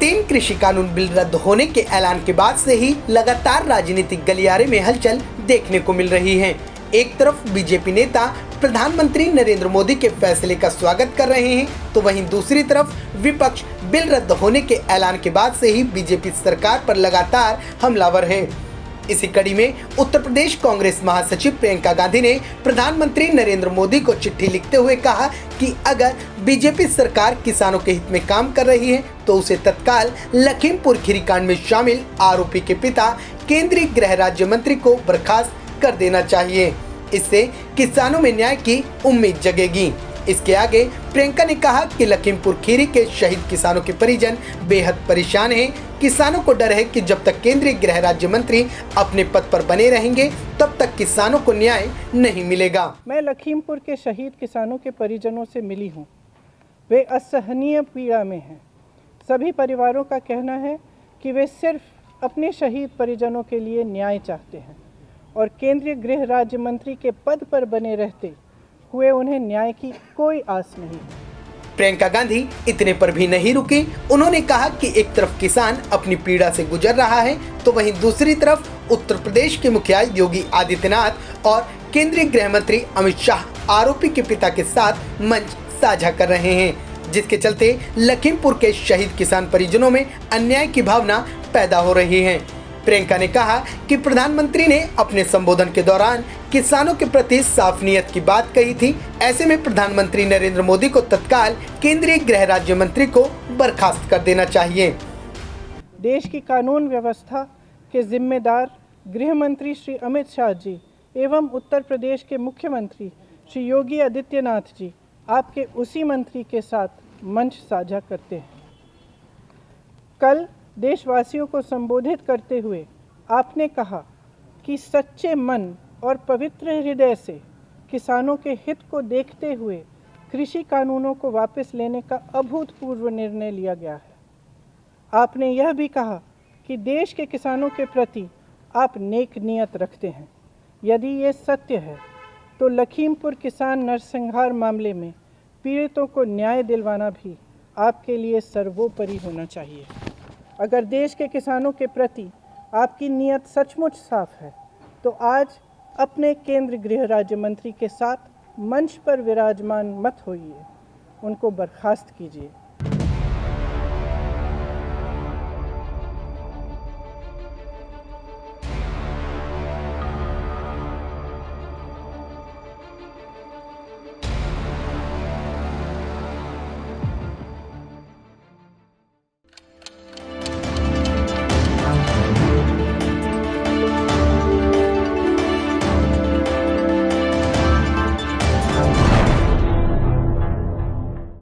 तीन कृषि कानून बिल रद्द होने के ऐलान के बाद से ही लगातार राजनीतिक गलियारे में हलचल देखने को मिल रही है। एक तरफ बीजेपी नेता प्रधानमंत्री नरेंद्र मोदी के फैसले का स्वागत कर रहे हैं, तो वहीं दूसरी तरफ विपक्ष बिल रद्द होने के ऐलान के बाद से ही बीजेपी सरकार पर लगातार हमलावर है। इसी कड़ी में उत्तर प्रदेश कांग्रेस महासचिव प्रियंका गांधी ने प्रधानमंत्री नरेंद्र मोदी को चिट्ठी लिखते हुए कहा कि अगर बीजेपी सरकार किसानों के हित में काम कर रही है तो उसे तत्काल लखीमपुर खीरी कांड में शामिल आरोपी के पिता केंद्रीय गृह राज्य मंत्री को बर्खास्त कर देना चाहिए। इससे किसानों में न्याय की उम्मीद जगेगी। इसके आगे प्रियंका ने कहा कि लखीमपुर खीरी के शहीद किसानों के परिजन बेहद परेशान हैं। किसानों को डर है कि जब तक केंद्रीय गृह राज्य मंत्री अपने पद पर बने रहेंगे तब तक किसानों को न्याय नहीं मिलेगा। मैं लखीमपुर के शहीद किसानों के परिजनों से मिली हूँ। वे असहनीय पीड़ा में हैं। सभी परिवारों का कहना है कि वे सिर्फ अपने शहीद परिजनों के लिए न्याय चाहते हैं और केंद्रीय गृह राज्य मंत्री के पद पर बने रहते हुए उन्हें न्याय की कोई आस नहीं। प्रियंका गांधी इतने पर भी नहीं रुकी। उन्होंने कहा कि एक तरफ किसान अपनी पीड़ा से गुजर रहा है तो वहीं दूसरी तरफ उत्तर प्रदेश के मुखिया योगी आदित्यनाथ और केंद्रीय गृह मंत्री अमित शाह आरोपी के पिता के साथ मंच साझा कर रहे हैं, जिसके चलते लखीमपुर के शहीद किसान परिजनों में अन्याय की भावना पैदा हो रही है। प्रियंका ने कहा कि प्रधानमंत्री ने अपने संबोधन के दौरान किसानों के प्रति साफ नियत की बात कही थी। ऐसे में प्रधानमंत्री नरेंद्र मोदी को तत्काल केंद्रीय गृह राज्य मंत्री को बर्खास्त कर देना चाहिए। देश की कानून व्यवस्था के जिम्मेदार गृह मंत्री श्री अमित शाह जी एवं उत्तर प्रदेश के मुख्यमंत्री श्री योगी आदित्यनाथ जी आपके उसी मंत्री के साथ मंच साझा करते हैं। कल देशवासियों को संबोधित करते हुए आपने कहा कि सच्चे मन और पवित्र हृदय से किसानों के हित को देखते हुए कृषि कानूनों को वापस लेने का अभूतपूर्व निर्णय लिया गया है। आपने यह भी कहा कि देश के किसानों के प्रति आप नेक नियत रखते हैं। यदि ये सत्य है तो लखीमपुर किसान नरसंहार मामले में पीड़ितों को न्याय दिलवाना भी आपके लिए सर्वोपरि होना चाहिए। अगर देश के किसानों के प्रति आपकी नीयत सचमुच साफ है तो आज अपने केंद्रीय गृह राज्य मंत्री के साथ मंच पर विराजमान मत होइए, उनको बर्खास्त कीजिए।